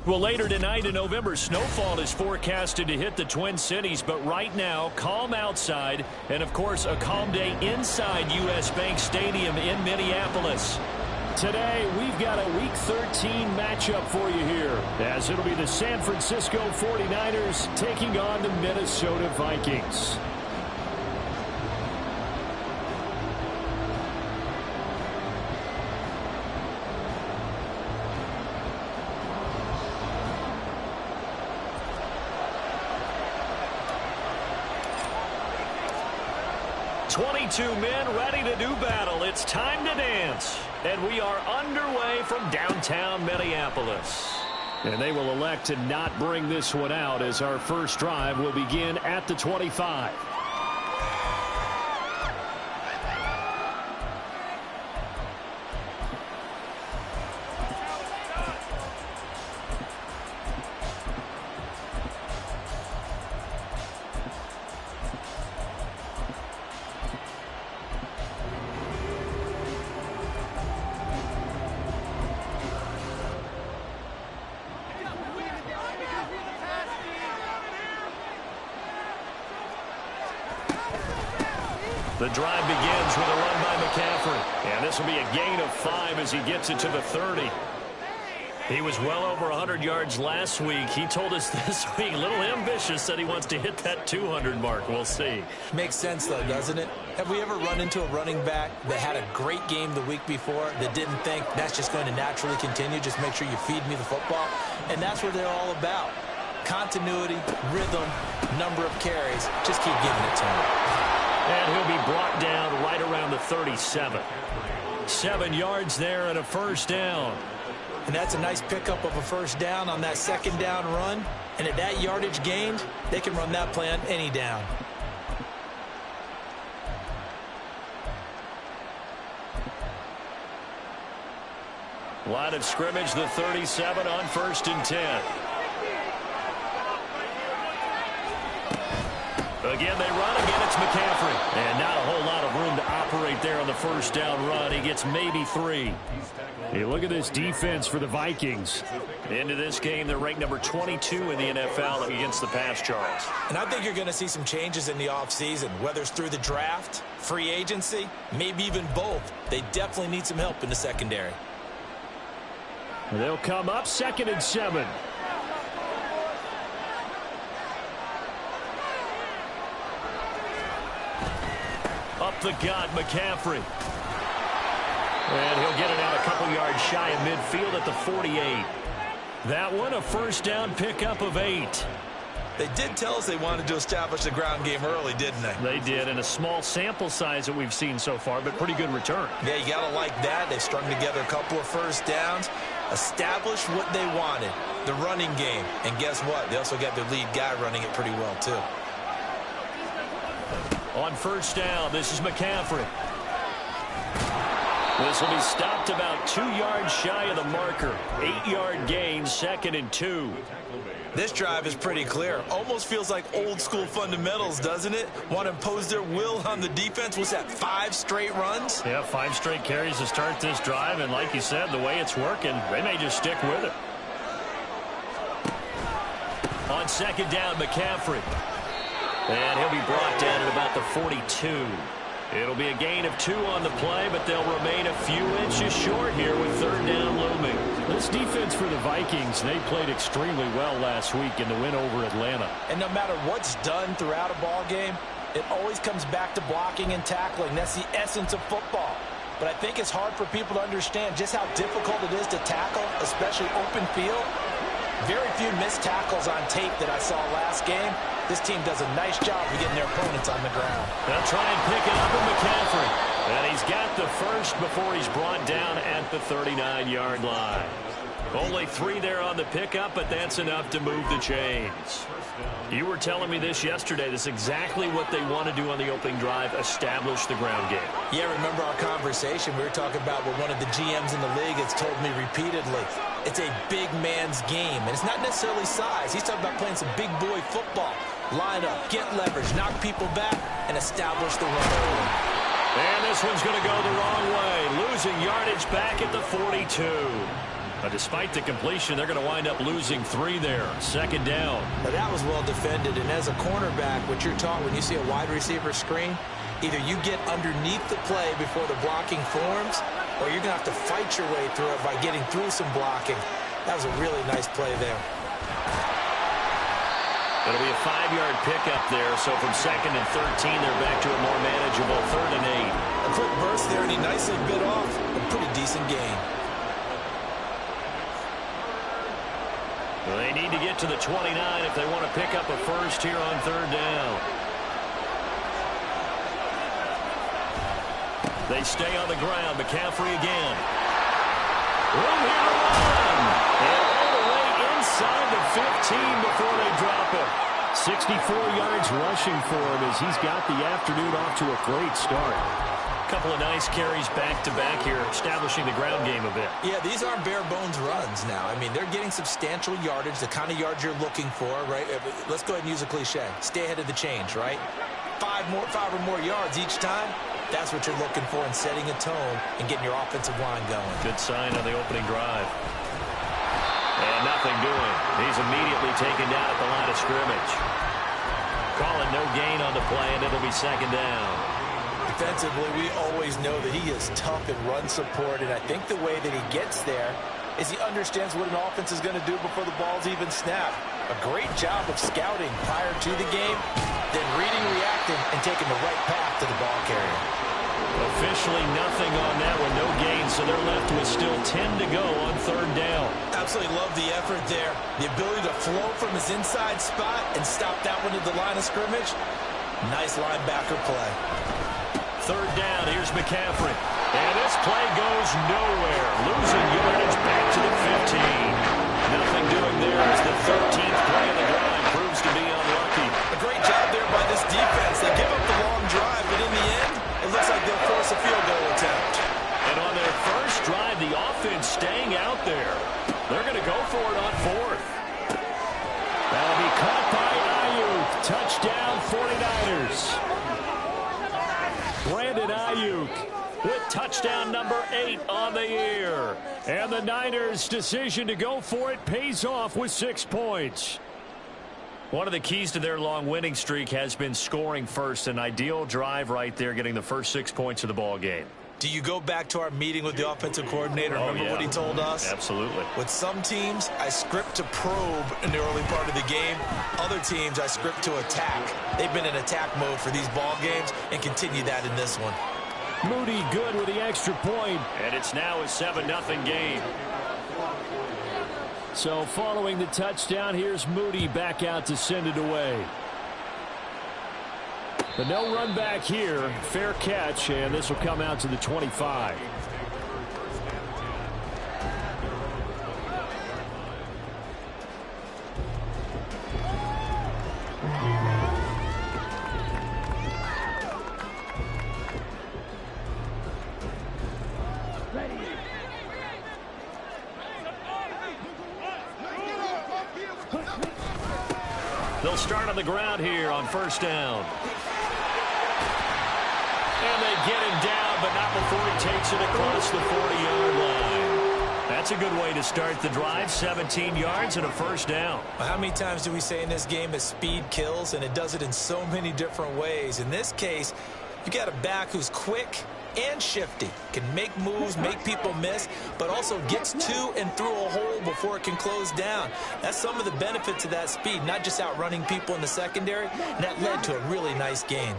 Well, later tonight in November, snowfall is forecasted to hit the Twin Cities, but right now, calm outside, and of course, a calm day inside U.S. Bank Stadium in Minneapolis. Today, we've got a Week 13 matchup for you here, as it'll be the San Francisco 49ers taking on the Minnesota Vikings. Two men ready to do battle. It's time to dance. And we are underway from downtown Minneapolis. And they will elect to not bring this one out as our first drive will begin at the 25. The drive begins with a run by McCaffrey. And this will be a gain of 5 as he gets it to the 30. He was well over 100 yards last week. He told us this week, a little ambitious, said he wants to hit that 200 mark. We'll see. Makes sense, though, doesn't it? Have we ever run into a running back that had a great game the week before that didn't think that's just going to naturally continue? Just make sure you feed me the football. And that's what they're all about. Continuity, rhythm, number of carries. Just keep giving it to him. And he'll be brought down right around the 37. 7 yards there and a first down. And that's a nice pickup of a first down on that second down run. And at that yardage gained, they can run that play on any down. Line of scrimmage, the 37 on 1st and 10. Again, they run. Again, it's McCaffrey. And not a whole lot of room to operate there on the first down run. He gets maybe 3. Hey, look at this defense for the Vikings. Into this game, they're ranked number 22 in the NFL against the pass charge. And I think you're going to see some changes in the offseason, whether it's through the draft, free agency, maybe even both. They definitely need some help in the secondary. They'll come up 2nd and 7. Up the gut, McCaffrey. And he'll get it out a couple yards shy of midfield at the 48. That one, a first down pickup of 8. They did tell us they wanted to establish the ground game early, didn't they? They did, and a small sample size that we've seen so far, but pretty good return. Yeah, you got to like that. They strung together a couple of first downs, established what they wanted, the running game. And guess what? They also got their lead guy running it pretty well, too. On first down, this is McCaffrey. This will be stopped about 2 yards shy of the marker. 8-yard gain, 2nd and 2. This drive is pretty clear. Almost feels like old-school fundamentals, doesn't it? Want to impose their will on the defense. Was that 5 straight runs? Yeah, 5 straight carries to start this drive. And like you said, the way it's working, they may just stick with it. On 2nd down, McCaffrey. And he'll be brought down at about the 42. It'll be a gain of 2 on the play, but they'll remain a few inches short here with 3rd down looming. This defense for the Vikings, they played extremely well last week in the win over Atlanta. And no matter what's done throughout a ball game, it always comes back to blocking and tackling. That's the essence of football. But I think it's hard for people to understand just how difficult it is to tackle, especially open field. Very few missed tackles on tape that I saw last game. This team does a nice job of getting their opponents on the ground. They'll try and pick it up with McCaffrey. And he's got the first before he's brought down at the 39-yard line. Only 3 there on the pickup, but that's enough to move the chains. You were telling me this yesterday. This is exactly what they want to do on the opening drive, establish the ground game. Yeah, remember our conversation? We were talking about what one of the GMs in the league has told me repeatedly. It's a big man's game, and it's not necessarily size. He's talking about playing some big boy football. Line up, get leverage, knock people back, and establish the run. And this one's going to go the wrong way. Losing yardage back at the 42. But despite the completion, they're going to wind up losing 3 there. Second down. Now that was well defended, and as a cornerback, what you're taught when you see a wide receiver screen, either you get underneath the play before the blocking forms, or you're going to have to fight your way through it by getting through some blocking. That was a really nice play there. It'll be a 5-yard pickup there, so from 2nd and 13, they're back to a more manageable 3rd and 8. A quick burst there, and he nicely bit off a pretty decent gain. Well, they need to get to the 29 if they want to pick up a first here on 3rd down. They stay on the ground. McCaffrey again. Room here to run. And all the way inside the 15 before they drop it. 64 yards rushing for him as he's got the afternoon off to a great start. Couple of nice carries back-to-back here, establishing the ground game a bit. Yeah, these aren't bare-bones runs now. I mean, they're getting substantial yardage, the kind of yards you're looking for, right? Let's go ahead and use a cliche. Stay ahead of the change, right? 5 or more yards each time. That's what you're looking for in setting a tone and getting your offensive line going. Good sign on the opening drive. And nothing doing. He's immediately taken down at the line of scrimmage. Calling no gain on the play, and it'll be 2nd down. Defensively, we always know that he is tough in run support, and I think the way that he gets there is he understands what an offense is going to do before the ball's even snapped. A great job of scouting prior to the game, then reading, reacting, and taking the right path to the ball carrier. Officially nothing on that one, no gain, so they're left with still 10 to go on 3rd down. Absolutely love the effort there. The ability to flow from his inside spot and stop that one at the line of scrimmage. Nice linebacker play. 3rd down, here's McCaffrey. And this play goes nowhere. Losing yardage back to the 15. Nothing doing there as the 13th play of the drive proves to be unlucky. A great job there by this defense. They give up the long drive, but in the end, it looks like they'll force a field goal attempt. And on their first drive, the offense staying out there. They're going to go for it on 4th. That'll be caught by Ayuk. Touchdown 49ers. Brandon Ayuk with touchdown number 8 on the year. And the Niners' decision to go for it pays off with 6 points. One of the keys to their long winning streak has been scoring first. An ideal drive right there, getting the first 6 points of the ball game. Do you go back to our meeting with the offensive coordinator? Remember what he told us? Absolutely. With some teams, I script to probe in the early part of the game. Other teams, I script to attack. They've been in attack mode for these ball games and continue that in this one. Moody good with the extra point. And it's now a 7-0 game. So following the touchdown, here's Moody back out to send it away. But no run back here. Fair catch, and this will come out to the 25. They'll start on the ground here on 1st down. And they get him down, but not before he takes it across the 40-yard line. That's a good way to start the drive. 17 yards and a 1st down. Well, how many times do we say in this game that speed kills, and it does it in so many different ways? In this case, you got a back who's quick and shifty, can make moves, make people miss, but also gets to and through a hole before it can close down. That's some of the benefits of that speed, not just outrunning people in the secondary, and that led to a really nice gain.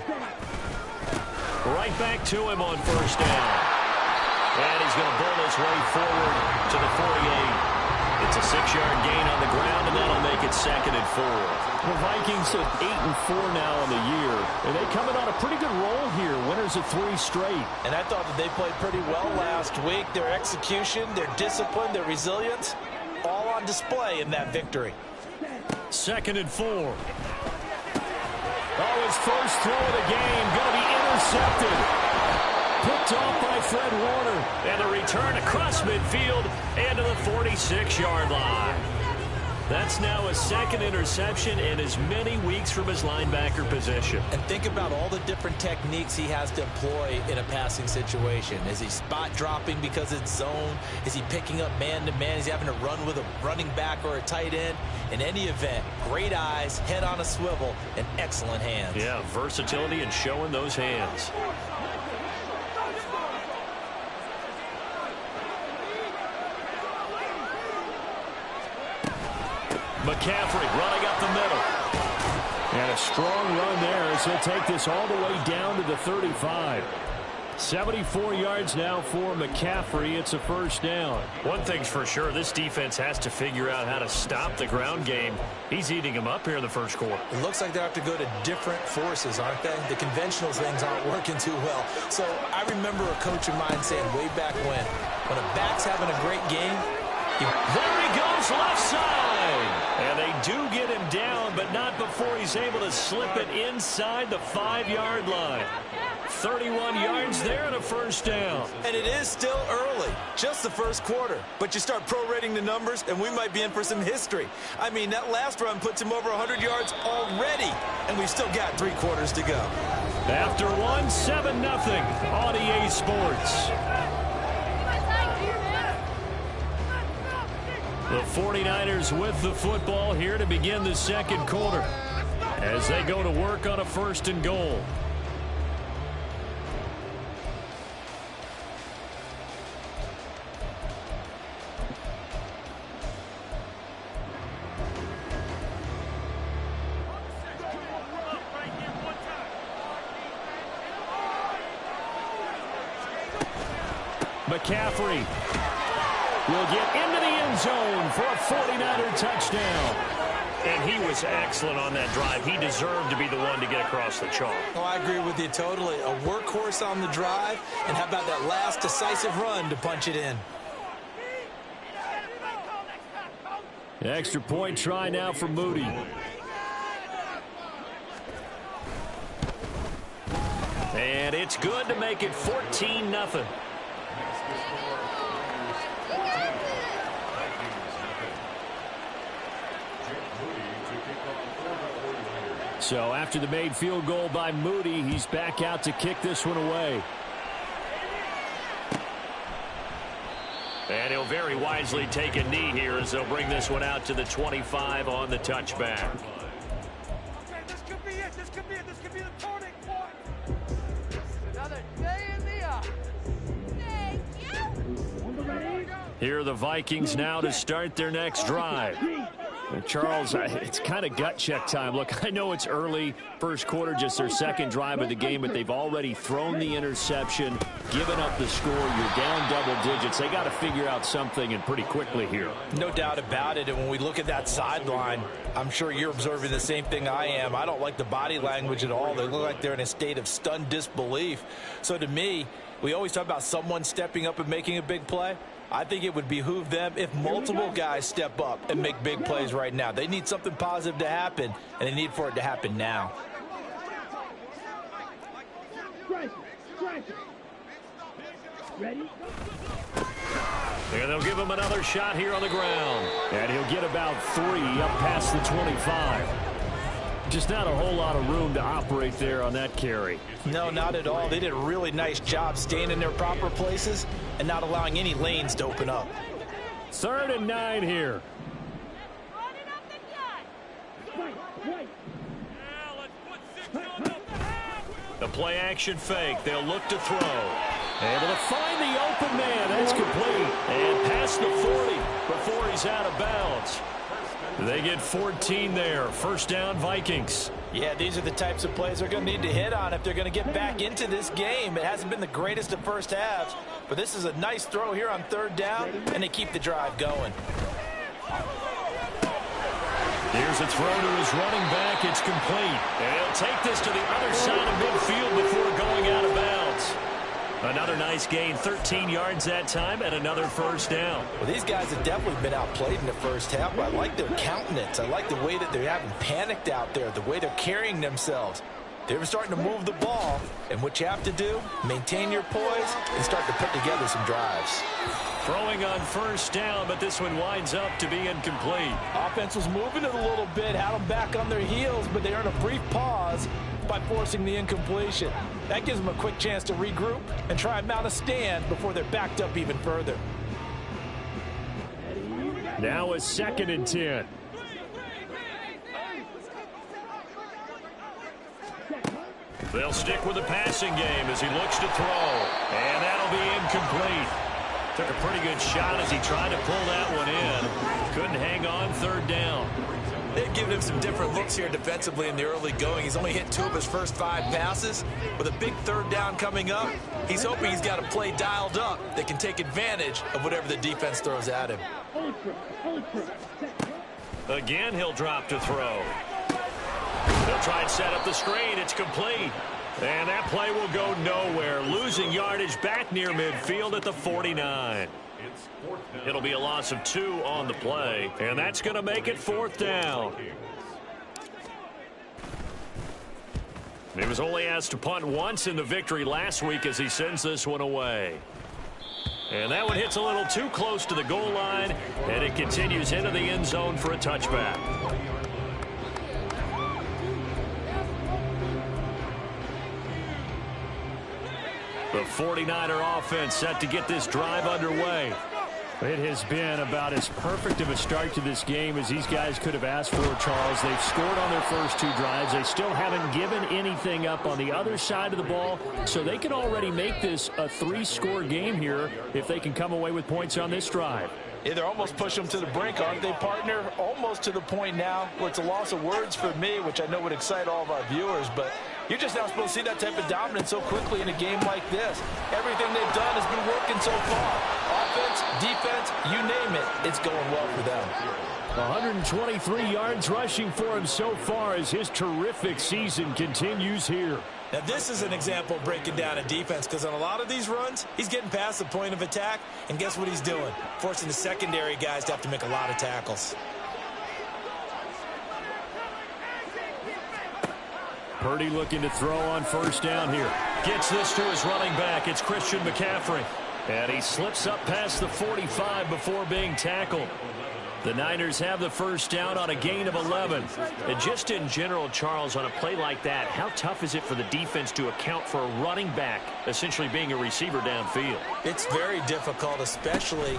Right back to him on 1st down. And he's going to bull his way forward to the 48. It's a 6-yard gain on the ground, and that'll make it 2nd and 4. The Vikings at 8-4 now on the year, and they coming on a pretty good roll here. Winners of 3 straight. And I thought that they played pretty well last week. Their execution, their discipline, their resilience, all on display in that victory. 2nd and 4. Oh, his first throw of the game going to be intercepted. Picked off by Fred Warner. And a return across midfield and to the 46-yard line. That's now a second interception in as many weeks from his linebacker position. And think about all the different techniques he has to employ in a passing situation. Is he spot dropping because it's zone? Is he picking up man-to-man? Is he having to run with a running back or a tight end? In any event, great eyes, head on a swivel, and excellent hands. Yeah, versatility and showing those hands. McCaffrey running up the middle. And a strong run there as he'll take this all the way down to the 35. 74 yards now for McCaffrey. It's a first down. One thing's for sure, this defense has to figure out how to stop the ground game. He's eating them up here in the first quarter. It looks like they have to go to different forces, aren't they? The conventional things aren't working too well. So I remember a coach of mine saying way back when a back's having a great game, there he goes left side. And they do get him down, but not before he's able to slip it inside the 5-yard line. 31 yards there and a first down. And it is still early, just the first quarter. But you start prorating the numbers, and we might be in for some history. I mean, that last run puts him over 100 yards already, and we've still got 3 quarters to go. After one, 7-0 on EA Sports. The 49ers with the football here to begin the second quarter as they go to work on a 1st and goal. McCaffrey will get into the end zone for a 49er touchdown. And he was excellent on that drive. He deserved to be the one to get across the chalk. Oh, I agree with you totally. A workhorse on the drive, and how about that last decisive run to punch it in? Extra point try now for Moody. And it's good to make it 14-0. So after the made field goal by Moody, he's back out to kick this one away. And he'll very wisely take a knee here as they'll bring this one out to the 25 on the touchback. Okay, this could be it. This could be it. This could be the turning point. Another day in the office. Thank you. Here are the Vikings now to start their next drive. Charles, it's kind of gut check time. Look, I know it's early, first quarter, just their second drive of the game, but they've already thrown the interception, given up the score. You're down double digits. They got to figure out something, and pretty quickly here. No doubt about it. And when we look at that sideline, I'm sure you're observing the same thing I am. I don't like the body language at all. They look like they're in a state of stunned disbelief. So to me, we always talk about someone stepping up and making a big play. I think it would behoove them if multiple guys step up and make big plays right now. They need something positive to happen, and they need for it to happen now. Ready? And they'll give him another shot here on the ground. And he'll get about 3 up past the 25. Just not a whole lot of room to operate there on that carry. No, not at all. They did a really nice job staying in their proper places and not allowing any lanes to open up. 3rd and 9 here. The play action fake. They'll look to throw. Able to find the open man. That's complete. And past the 40 before he's out of bounds. They get 14 there. First down, Vikings. Yeah, these are the types of plays they're going to need to hit on if they're going to get back into this game. It hasn't been the greatest of first halves, but this is a nice throw here on 3rd down, and they keep the drive going. Here's a throw to his running back. It's complete. And he'll take this to the other side of midfield before going out of bounds. Another nice gain, 13 yards that time, and another first down. Well, these guys have definitely been outplayed in the first half, but I like their countenance. I like the way that they haven't panicked out there, the way they're carrying themselves. They're starting to move the ball, and what you have to do, maintain your poise and start to put together some drives. Throwing on first down, but this one winds up to be incomplete. Offense was moving it a little bit, had them back on their heels, but they earned a brief pause by forcing the incompletion. That gives them a quick chance to regroup and try and mount a stand before they're backed up even further. Now a 2nd and 10. They'll stick with the passing game as he looks to throw. And that'll be incomplete. Took a pretty good shot as he tried to pull that one in. Couldn't hang on 3rd down. They've given him some different looks here defensively in the early going. He's only hit 2 of his first 5 passes. With a big 3rd down coming up, he's hoping he's got a play dialed up that can take advantage of whatever the defense throws at him. Again, he'll drop to throw. They'll try and set up the screen. It's complete. And that play will go nowhere. Losing yardage back near midfield at the 49. It'll be a loss of 2 on the play. And that's going to make it 4th down. He was only asked to punt once in the victory last week as he sends this one away. And that one hits a little too close to the goal line. And it continues into the end zone for a touchback. The 49er offense set to get this drive underway. It has been about as perfect of a start to this game as these guys could have asked for, Charles. They've scored on their first 2 drives. They still haven't given anything up on the other side of the ball, so they can already make this a 3-score game here if they can come away with points on this drive. Yeah, they're almost pushing them to the brink, aren't they, partner? Almost to the point now where it's a loss of words for me, which I know would excite all of our viewers, but you're just not supposed to see that type of dominance so quickly in a game like this. Everything they've done has been working so far. Offense, defense, you name it, it's going well for them. 123 yards rushing for him so far as his terrific season continues here. Now, this is an example of breaking down a defense because on a lot of these runs, he's getting past the point of attack, and guess what he's doing? Forcing the secondary guys to have to make a lot of tackles. Purdy looking to throw on first down here. Gets this to his running back. It's Christian McCaffrey. And he slips up past the 45 before being tackled. The Niners have the first down on a gain of 11. And just in general, Charles, on a play like that, how tough is it for the defense to account for a running back essentially being a receiver downfield? It's very difficult, especially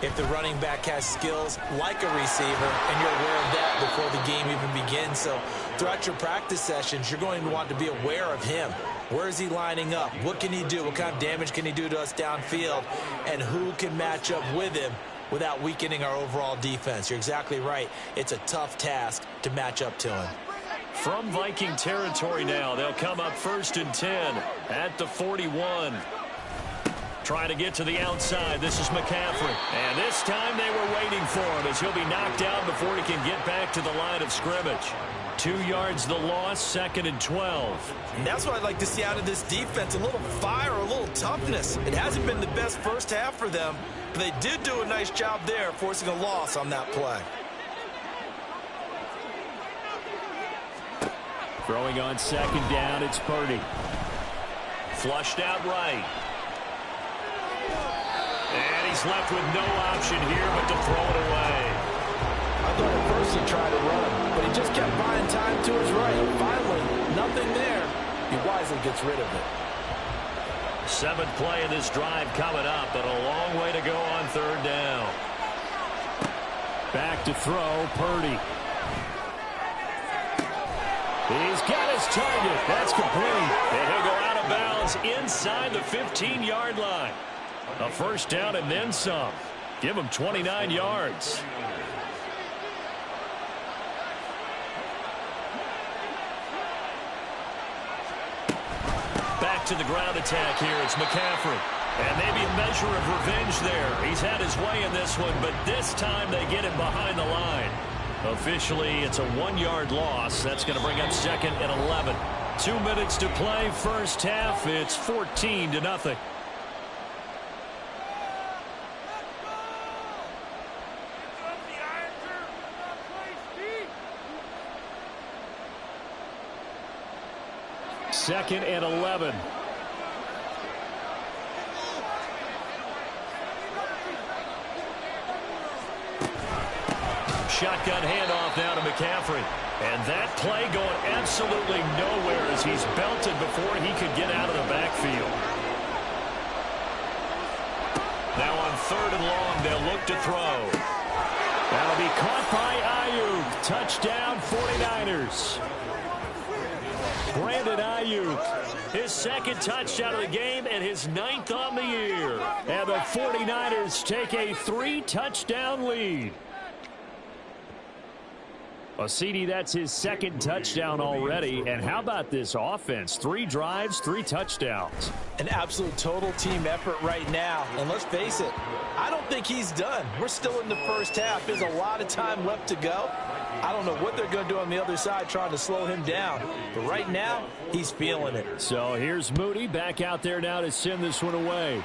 if the running back has skills like a receiver, and you're aware of that before the game even begins. So throughout your practice sessions, you're going to want to be aware of him. Where is he lining up? What can he do? What kind of damage can he do to us downfield? And who can match up with him without weakening our overall defense? You're exactly right. It's a tough task to match up to him. From Viking territory now, they'll come up 1st and 10 at the 41. Trying to get to the outside. This is McCaffrey. And this time they were waiting for him as he'll be knocked out before he can get back to the line of scrimmage. 2 yards the loss, 2nd and 12. And that's what I'd like to see out of this defense. A little fire, a little toughness. It hasn't been the best first half for them, but they did do a nice job there, forcing a loss on that play. Throwing on 2nd down, it's Purdy. Flushed out right. And he's left with no option here but to throw it away. I thought at first he tried to run, but he just kept buying time to his right. Finally, nothing there. He wisely gets rid of it. 7th play of this drive coming up, but a long way to go on 3rd down. Back to throw, Purdy. He's got his target. That's complete. And he'll go out of bounds inside the 15-yard line. A first down and then some. Give him 29 yards. Back to the ground attack here. It's McCaffrey. And maybe a measure of revenge there. He's had his way in this one, but this time they get him behind the line. Officially, it's a 1-yard loss. That's going to bring up 2nd and 11. 2 minutes to play, first half. It's 14-0. 2nd and 11. Shotgun handoff now to McCaffrey. And that play going absolutely nowhere as he's belted before he could get out of the backfield. Now on 3rd and long, they'll look to throw. That'll be caught by Ayuk. Touchdown 49ers. Brandon Ayuk, his 2nd touchdown of the game and his 9th on the year. And the 49ers take a 3-touchdown lead. Well, CD, that's his 2nd touchdown already. And how about this offense? 3 drives, 3 touchdowns. An absolute total team effort right now. And let's face it, I don't think he's done. We're still in the first half. There's a lot of time left to go. I don't know what they're going to do on the other side trying to slow him down. But right now, he's feeling it. So here's Moody back out there now to send this one away.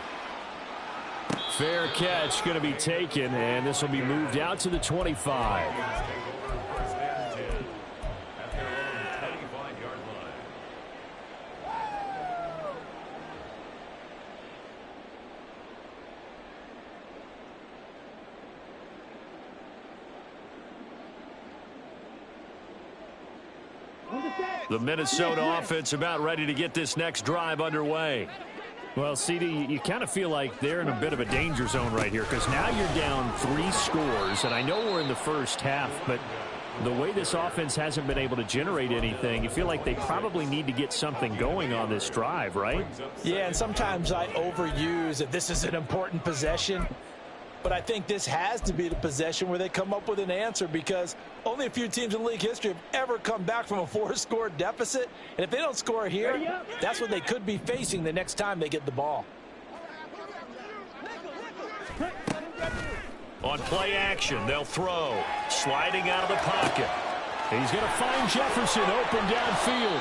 Fair catch going to be taken, and this will be moved out to the 25. The Minnesota offense about ready to get this next drive underway. Well, CD, you kind of feel like they're in a bit of a danger zone right here because now you're down 3 scores, and I know we're in the first half, but the way this offense hasn't been able to generate anything, you feel like they probably need to get something going on this drive, right? Yeah, and sometimes I overuse that this is an important possession. But I think this has to be the possession where they come up with an answer because only a few teams in league history have ever come back from a 4-score deficit. And if they don't score here, that's what they could be facing the next time they get the ball. On play action, they'll throw. Sliding out of the pocket. He's going to find Jefferson open downfield.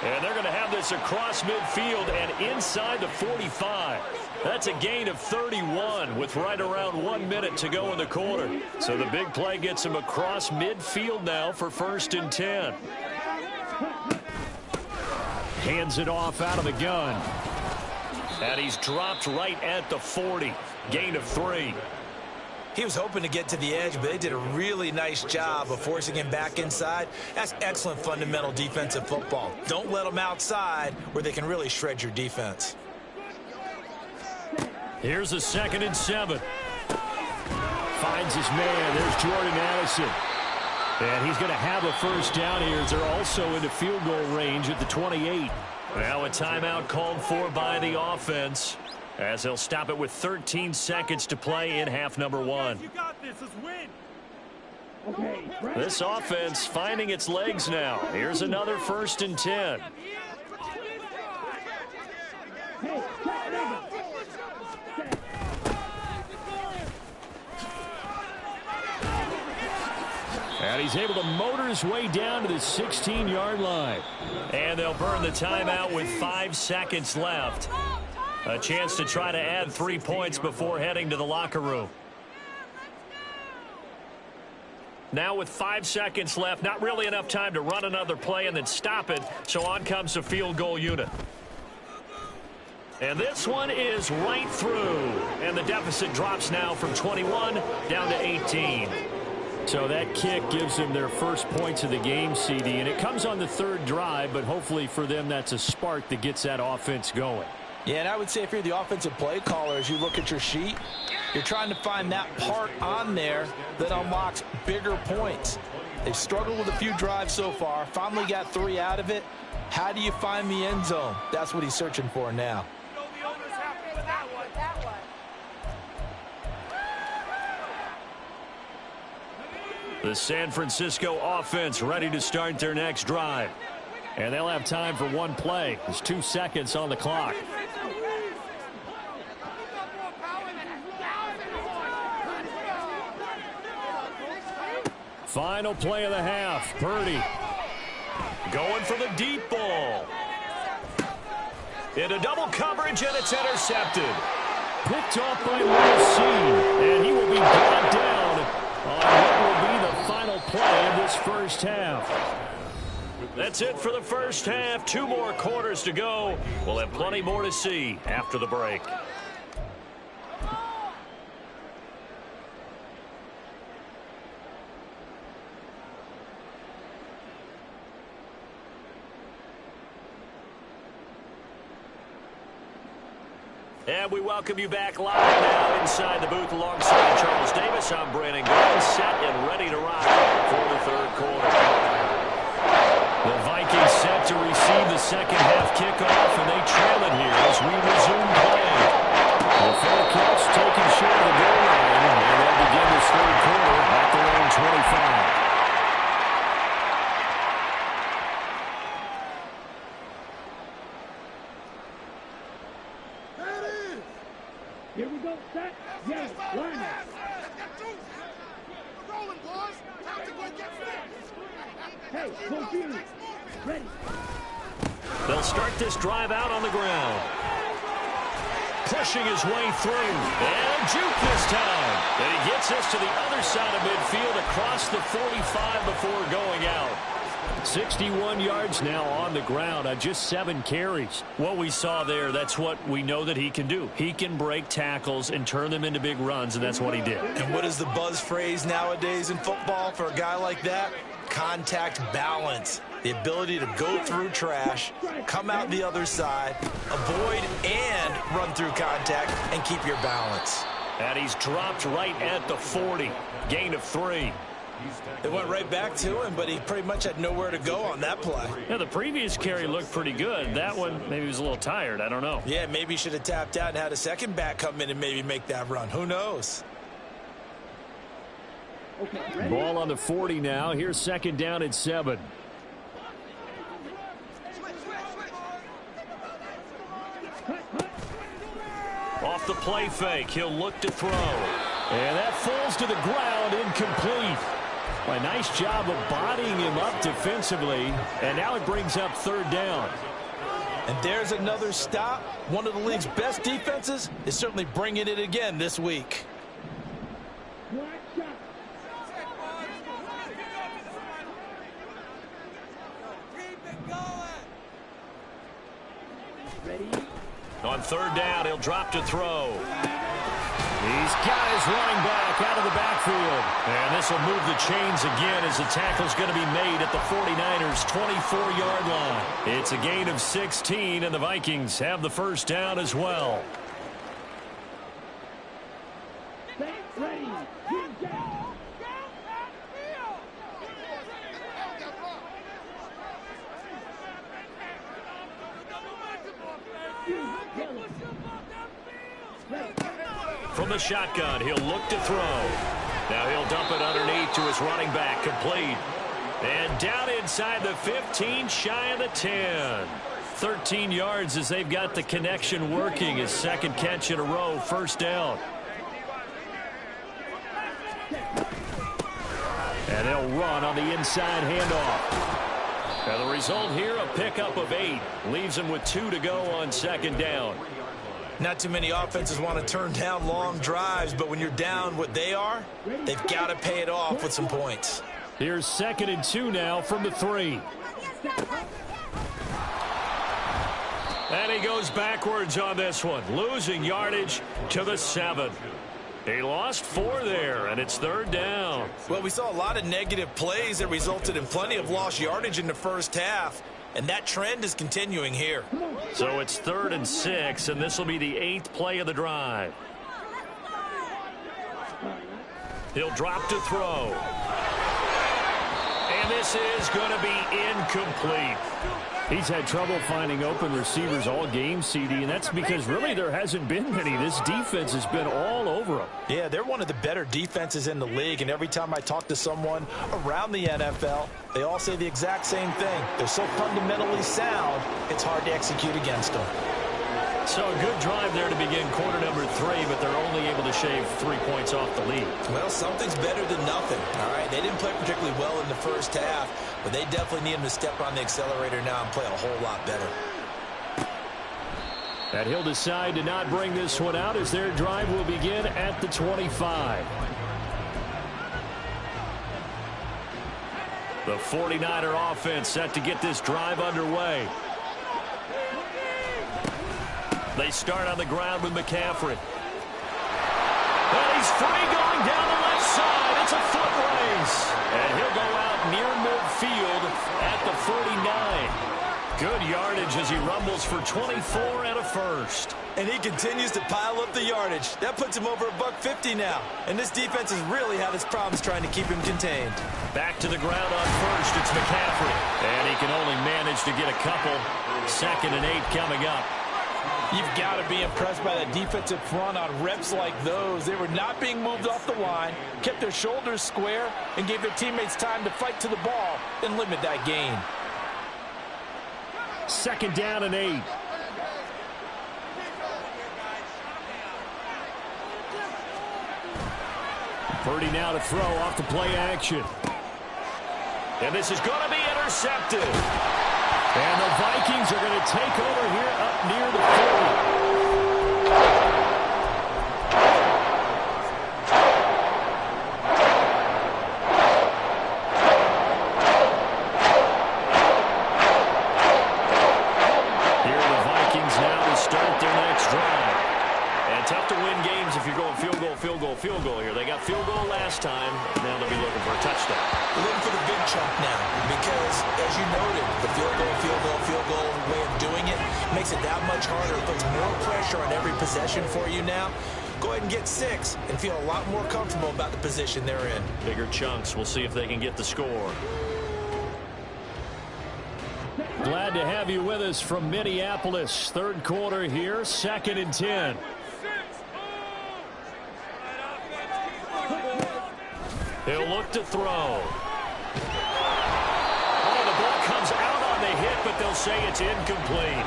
And they're going to have this across midfield and inside the 45. That's a gain of 31 with right around 1 minute to go in the quarter. So the big play gets him across midfield now for 1st and 10. Hands it off out of the gun. And he's dropped right at the 40. Gain of 3. He was hoping to get to the edge, but they did a really nice job of forcing him back inside. That's excellent fundamental defensive football. Don't let them outside where they can really shred your defense. Here's a 2nd and 7. Finds his man. There's Jordan Addison. And he's going to have a 1st down here as they're also into field goal range at the 28. Now a timeout called for by the offense as they'll stop it with 13 seconds to play in half number 1. You got this. Let's win. This offense finding its legs now. Here's another 1st and 10. And he's able to motor his way down to the 16-yard line. And they'll burn the timeout with 5 seconds left. A chance to try to add 3 points before heading to the locker room. Now with 5 seconds left, not really enough time to run another play and then stop it. So on comes the field goal unit. And this one is right through. And the deficit drops now from 21 down to 18. So that kick gives them their first points of the game, CD. And it comes on the 3rd drive, but hopefully for them that's a spark that gets that offense going. Yeah, and I would say if you're the offensive play caller, as you look at your sheet, you're trying to find that part on there that unlocks bigger points. They've struggled with a few drives so far, finally got 3 out of it. How do you find the end zone? That's what he's searching for now. The San Francisco offense ready to start their next drive. And they'll have time for 1 play. There's 2 seconds on the clock. Final play of the half. Purdy going for the deep ball. Into double coverage, and it's intercepted. Picked off by Lucine, and he will be brought down on what will be the final play of this first half. That's it for the first half. 2 more quarters to go. We'll have plenty more to see after the break. And we welcome you back live now inside the booth alongside Charles Davis. I'm Brandon Gaudin, set and ready to rock for the third quarter. The Vikings set to receive the second half kickoff, and they trail it here as we resume play. The full catch taking short of the goal line, and they'll begin this third quarter at their own 25. Here we go, set, yes, line up. Rolling, boys. Time to go get fixed. Hey, confused. Ready. They'll start this drive out on the ground. Pushing his way through. And juke this time. And he gets us to the other side of midfield across the 45 before going out. 61 yards now on the ground on just 7 carries. What we saw there, that's what we know that he can do. He can break tackles and turn them into big runs, and that's what he did. And what is the buzz phrase nowadays in football for a guy like that? Contact balance. The ability to go through trash, come out the other side, avoid and run through contact, and keep your balance. And he's dropped right at the 40. Gain of 3. It went right back to him, but he pretty much had nowhere to go on that play. Yeah, the previous carry looked pretty good. That one, maybe he was a little tired. I don't know. Yeah, maybe he should have tapped out and had a second back come in and maybe make that run. Who knows? Okay, Ball on the 40 now. Here's second down at 7. Off the play fake, he'll look to throw. And that falls to the ground, incomplete. A nice job of bodying him up defensively, and now it brings up third down. And there's another stop. One of the league's best defenses is certainly bringing it again this week. On third down, he'll drop to throw. He's got his running back out of the backfield. And this will move the chains again as the tackle's going to be made at the 49ers' 24-yard line. It's a gain of 16, and the Vikings have the first down as well. ready, From the shotgun, he'll look to throw. Now he'll dump it underneath to his running back, complete. And down inside the 15, shy of the 10. 13 yards as they've got the connection working. His second catch in a row, first down. And they'll run on the inside handoff. And the result here, a pickup of 8. Leaves him with 2 to go on second down. Not too many offenses want to turn down long drives, but when you're down what they are, they've got to pay it off with some points. Here's 2nd and 2 now from the 3. And he goes backwards on this one, losing yardage to the 7. He lost 4 there, and it's third down. Well, we saw a lot of negative plays that resulted in plenty of lost yardage in the first half, and that trend is continuing here. So it's 3rd and 6, and this will be the 8th play of the drive. He'll drop to throw. And this is going to be incomplete. He's had trouble finding open receivers all game, CD, and that's because really there hasn't been many. This defense has been all over him. Yeah, they're one of the better defenses in the league, and every time I talk to someone around the NFL, they all say the exact same thing. They're so fundamentally sound, it's hard to execute against them. So a good drive there to begin quarter number 3, but they're only able to shave 3 points off the lead. Well, something's better than nothing. All right, they didn't play particularly well in the first half, but they definitely need him to step on the accelerator now and play a whole lot better. And he'll decide to not bring this one out as their drive will begin at the 25. The 49er offense set to get this drive underway. They start on the ground with McCaffrey. And he's free going down the left side. It's a foot race. And he'll go out near midfield at the 49. Good yardage as he rumbles for 24 and a first. And he continues to pile up the yardage. That puts him over $150 now. And this defense has really had its problems trying to keep him contained. Back to the ground on first. It's McCaffrey. And he can only manage to get a couple. 2nd and 8 coming up. You've got to be impressed by that defensive front on reps like those. They were not being moved off the line, kept their shoulders square, and gave their teammates time to fight to the ball and limit that gain. 2nd down and 8. Purdy now to throw off the play action. And this is going to be intercepted. And the Vikings are going to take over here up near the 40. Field goal here. They got field goal last time. Now they'll be looking for a touchdown. Looking for the big chunk now because, as you noted, the field goal way of doing it makes it that much harder. It puts more pressure on every possession for you now. Go ahead and get 6 and feel a lot more comfortable about the position they're in. Bigger chunks. We'll see if they can get the score. Glad to have you with us from Minneapolis. 3rd quarter here. 2nd and 10. He'll look to throw. Oh, the ball comes out on the hit, but they'll say it's incomplete.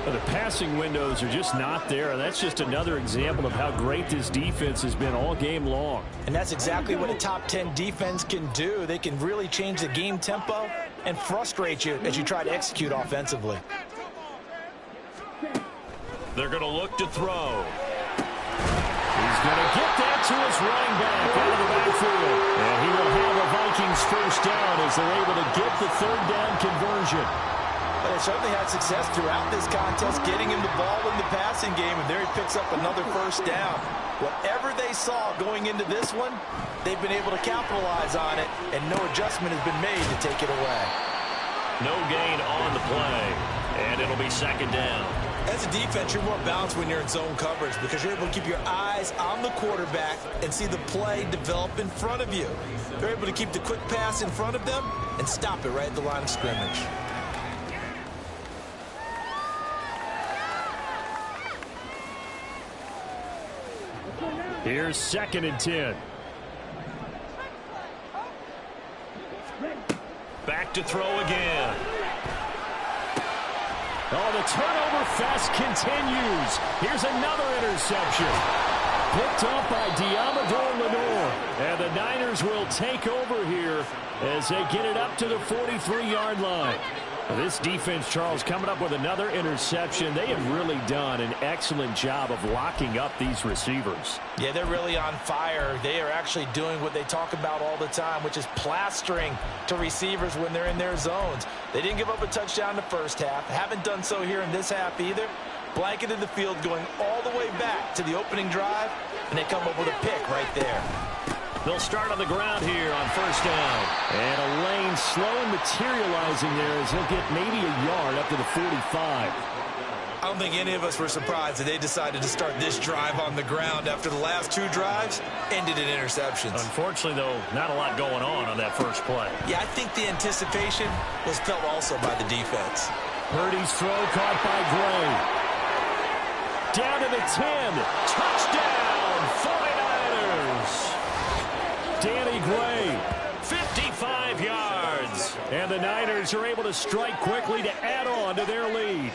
Well, the passing windows are just not there, and that's just another example of how great this defense has been all game long. And that's exactly what a top 10 defense can do. They can really change the game tempo and frustrate you as you try to execute offensively. They're going to look to throw. He's going to get that to his running back out of the backfield. And he will have a Vikings first down as they're able to get the 3rd down conversion. But they certainly had success throughout this contest, getting him the ball in the passing game, and there he picks up another first down. Whatever they saw going into this one, they've been able to capitalize on it, and no adjustment has been made to take it away. No gain on the play, and it'll be 2nd down. As a defense, you're more balanced when you're in zone coverage because you're able to keep your eyes on the quarterback and see the play develop in front of you. They're able to keep the quick pass in front of them and stop it right at the line of scrimmage. Here's 2nd and 10. Back to throw again. Oh, the turnover fest continues. Here's another interception. Picked up by Diamador Lenore. And the Niners will take over here as they get it up to the 43-yard line. This defense, Charles, coming up with another interception. They have really done an excellent job of locking up these receivers. Yeah, they're really on fire. They are actually doing what they talk about all the time, which is plastering to receivers when they're in their zones. They didn't give up a touchdown in the first half. Haven't done so here in this half either. Blanketed the field going all the way back to the opening drive, and they come up with a pick right there. They'll start on the ground here on first down. And a lane slow and materializing there as he'll get maybe a yard up to the 45. I don't think any of us were surprised that they decided to start this drive on the ground after the last 2 drives ended in interceptions. Unfortunately, though, not a lot going on that first play. Yeah, I think the anticipation was felt also by the defense. Purdy's throw caught by Gray. Down to the 10. Touchdown, 49ers. Danny Gray, 55 yards. And the Niners are able to strike quickly to add on to their lead.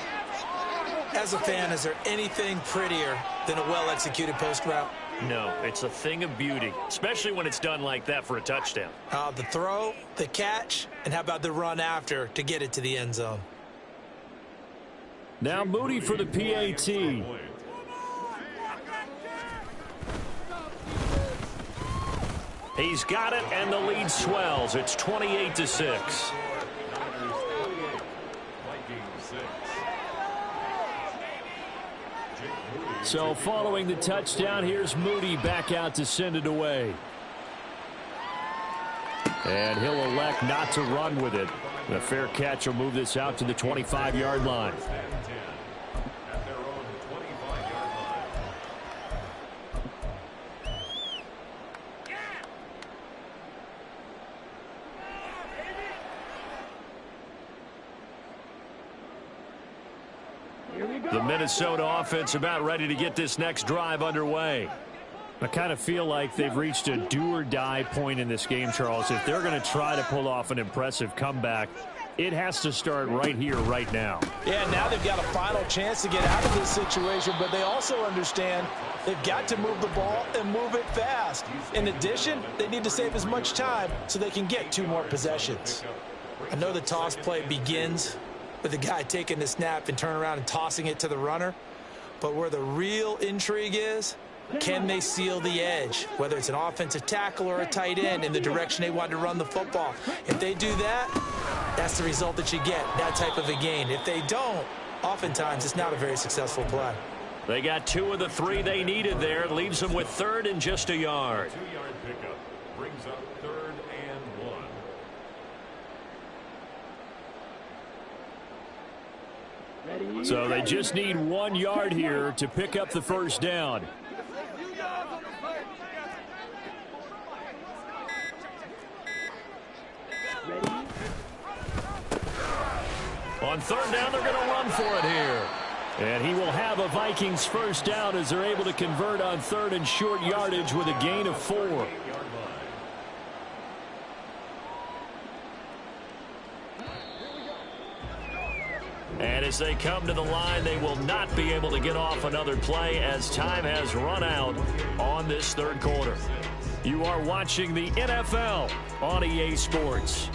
As a fan, is there anything prettier than a well-executed post route? No, it's a thing of beauty, especially when it's done like that for a touchdown. The throw, the catch, and how about the run after to get it to the end zone? Now Moody for the PAT. He's got it, and the lead swells. It's 28-6. So following the touchdown, here's Moody back out to send it away. And he'll elect not to run with it. A fair catch will move this out to the 25-yard line. The Minnesota offense about ready to get this next drive underway. I kind of feel like they've reached a do-or-die point in this game, Charles. If they're going to try to pull off an impressive comeback, it has to start right here, right now. Yeah, now they've got a final chance to get out of this situation, but they also understand they've got to move the ball and move it fast. In addition, they need to save as much time so they can get 2 more possessions. I know the toss play begins with the guy taking the snap and turning around and tossing it to the runner, but where the real intrigue is, can they seal the edge, whether it's an offensive tackle or a tight end, in the direction they want to run the football? If they do that, that's the result that you get, that type of a gain. If they don't, oftentimes it's not a very successful play. They got 2 of the 3 they needed there. It leaves them with 3rd and just a yard. 2-yard pickup brings up 3rd and 1. So they just need 1 yard here to pick up the first down. On 3rd down, they're going to run for it here. And he will have a Vikings first down as they're able to convert on 3rd and short yardage with a gain of 4. And as they come to the line, they will not be able to get off another play as time has run out on this 3rd quarter. You are watching the NFL on EA Sports.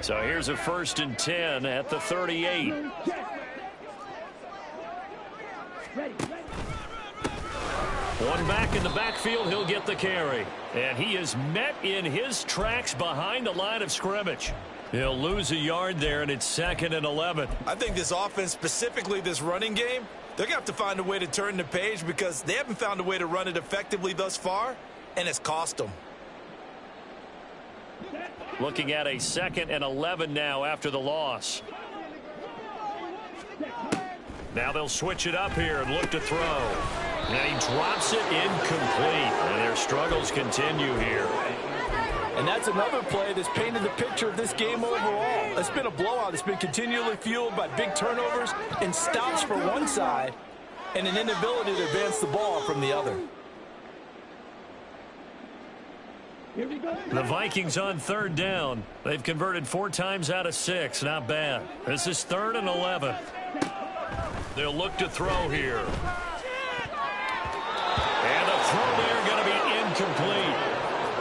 So here's a 1st and 10 at the 38. One back in the backfield, he'll get the carry. And he is met in his tracks behind the line of scrimmage. He'll lose a yard there, and it's 2nd and 11. I think this offense, specifically this running game, they're going to have to find a way to turn the page because they haven't found a way to run it effectively thus far, and it's cost them. Looking at a 2nd and 11 now after the loss. Now they'll switch it up here and look to throw. And he drops it incomplete. And their struggles continue here. And that's another play that's painted the picture of this game overall. It's been a blowout. It's been continually fueled by big turnovers and stops for one side and an inability to advance the ball from the other. The Vikings on 3rd down. They've converted 4 times out of 6. Not bad. This is 3rd and 11. They'll look to throw here. And the throw there going to be incomplete.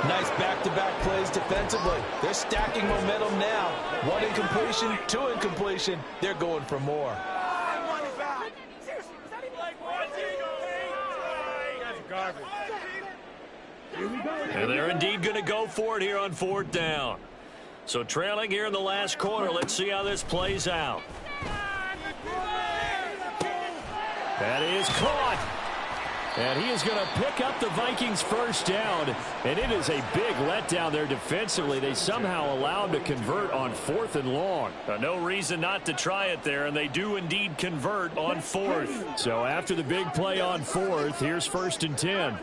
Nice back-to-back plays defensively. They're stacking momentum now. 1 incompletion, 2 incompletion. They're going for more. And they're indeed going to go for it here on 4th down. So trailing here in the last quarter. Let's see how this plays out. That is caught. And he is going to pick up the Vikings first down. And it is a big letdown there defensively. They somehow allow him to convert on 4th and long. No reason not to try it there. And they do indeed convert on 4th. So after the big play on 4th, here's 1st and 10.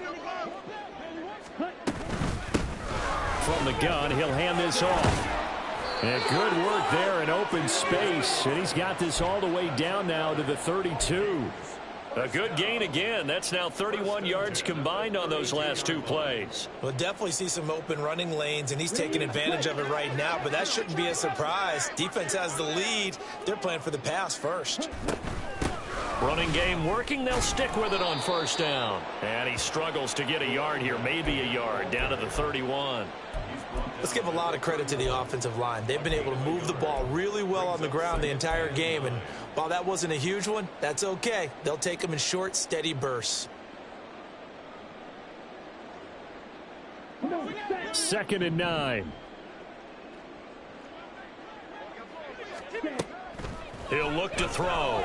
From the gun, he'll hand this off. And good work there in open space. And he's got this all the way down now to the 32. A good gain again. That's now 31 yards combined on those last 2 plays. We'll definitely see some open running lanes, and he's taking advantage of it right now, but that shouldn't be a surprise. Defense has the lead. They're playing for the pass first. Running game working. They'll stick with it on 1st down. And he struggles to get a yard here, maybe a yard, down to the 31. Let's give a lot of credit to the offensive line. They've been able to move the ball really well on the ground the entire game, and while that wasn't a huge one, that's okay. They'll take them in short, steady bursts. 2nd and 9. He'll look to throw.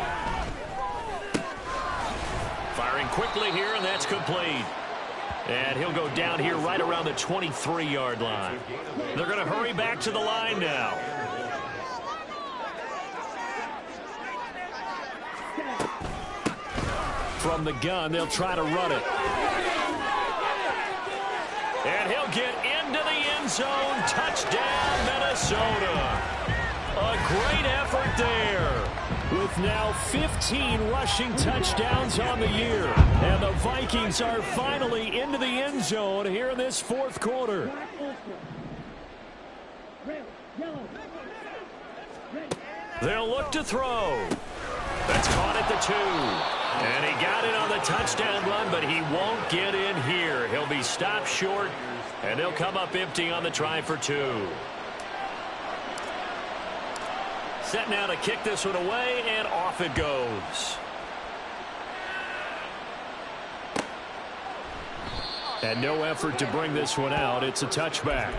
Firing quickly here, and that's complete. And he'll go down here right around the 23-yard line. They're going to hurry back to the line now. From the gun, they'll try to run it. And he'll get into the end zone. Touchdown, Minnesota. A great effort there. With now 15 rushing touchdowns on the year. And the Vikings are finally into the end zone here in this 4th quarter. They'll look to throw. That's caught at the 2. And he got it on the touchdown run, but he won't get in here. He'll be stopped short, and they'll come up empty on the try for 2. Set now to kick this one away, and off it goes. And no effort to bring this one out. It's a touchback.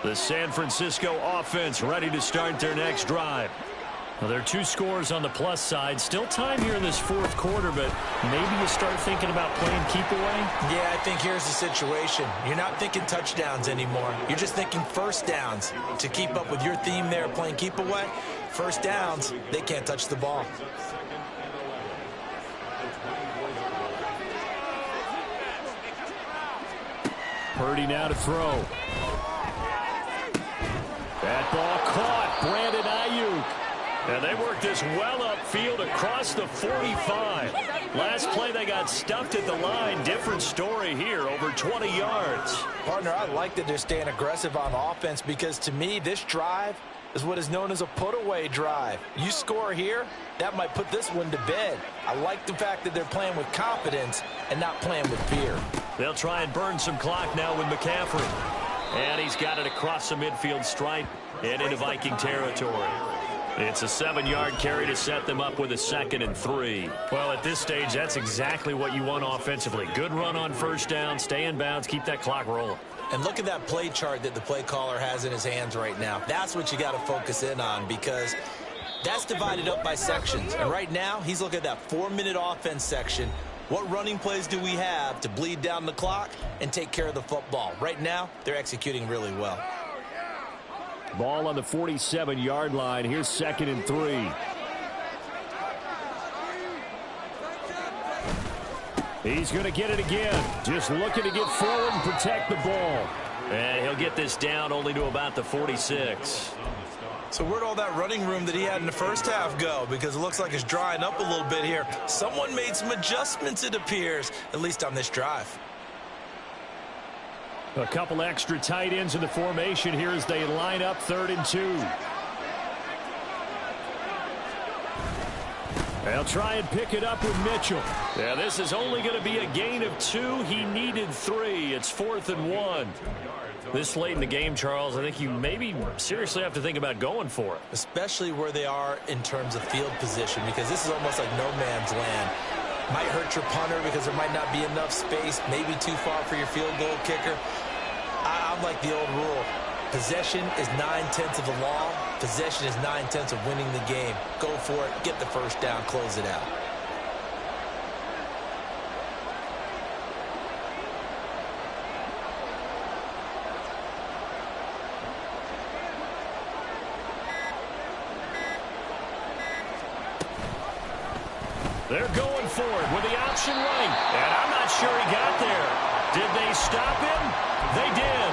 The San Francisco offense ready to start their next drive. Well, there are 2 scores on the plus side. Still time here in this 4th quarter, but maybe you start thinking about playing keep away? Yeah, I think here's the situation. You're not thinking touchdowns anymore. You're just thinking first downs. To keep up with your theme there, playing keep away, first downs, they can't touch the ball. Purdy now to throw. That ball caught. Brandon Ayuk. And they worked this well upfield across the 45. Last play they got stuffed at the line. Different story here, over 20 yards. Partner, I like that they're staying aggressive on offense because to me this drive is what is known as a put-away drive. You score here, that might put this one to bed. I like the fact that they're playing with confidence and not playing with fear. They'll try and burn some clock now with McCaffrey. And he's got it across the midfield stripe and into Viking territory. It's a 7-yard carry to set them up with a 2nd and 3. Well, at this stage, that's exactly what you want offensively. Good run on first down, stay in bounds, keep that clock rolling. And look at that play chart that the play caller has in his hands right now. That's what you got to focus in on because that's divided up by sections. And right now, he's looking at that 4-minute offense section. What running plays do we have to bleed down the clock and take care of the football? Right now, they're executing really well. Ball on the 47-yard line. Here's 2nd and 3. He's going to get it again. Just looking to get forward and protect the ball. And he'll get this down only to about the 46. So where'd all that running room that he had in the first half go? Because it looks like it's drying up a little bit here. Someone made some adjustments, it appears, at least on this drive. A couple extra tight ends in the formation here as they line up 3rd and 2. They'll try and pick it up with Mitchell. Yeah, this is only going to be a gain of 2. He needed 3. It's 4th and 1. This late in the game, Charles, I think you maybe seriously have to think about going for it. Especially where they are in terms of field position, because this is almost like no man's land. Might hurt your punter because there might not be enough space, maybe too far for your field goal kicker. I'm like the old rule. Possession is 9/10 of the law. Possession is 9/10 of winning the game. Go for it. Get the first down. Close it out. They're going for it with the option right. And I'm not sure he got there. Did they stop him? They did.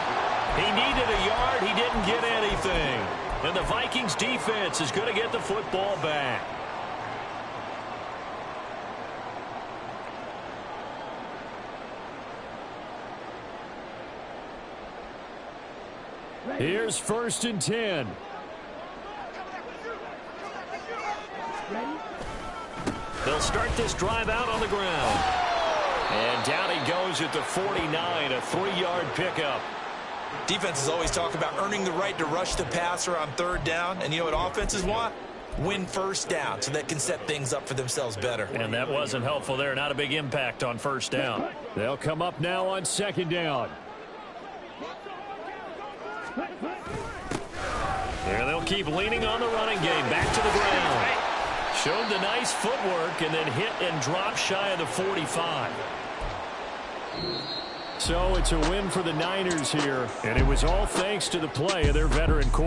He needed a yard. He didn't get anything. And the Vikings defense is going to get the football back. Here's 1st and 10. they'll start this drive out on the ground. And down he goes at the 49, a 3-yard pickup. Defenses always talk about earning the right to rush the passer on third down. And you know what offenses want? Win first down so they can set things up for themselves better. And that wasn't helpful there. Not a big impact on first down. They'll come up now on second down. There they'll keep leaning on the running game. Back to the ground. Showed the nice footwork and then hit and drop shy of the 45. So it's a win for the Niners here, and it was all thanks to the play of their veteran quarterback.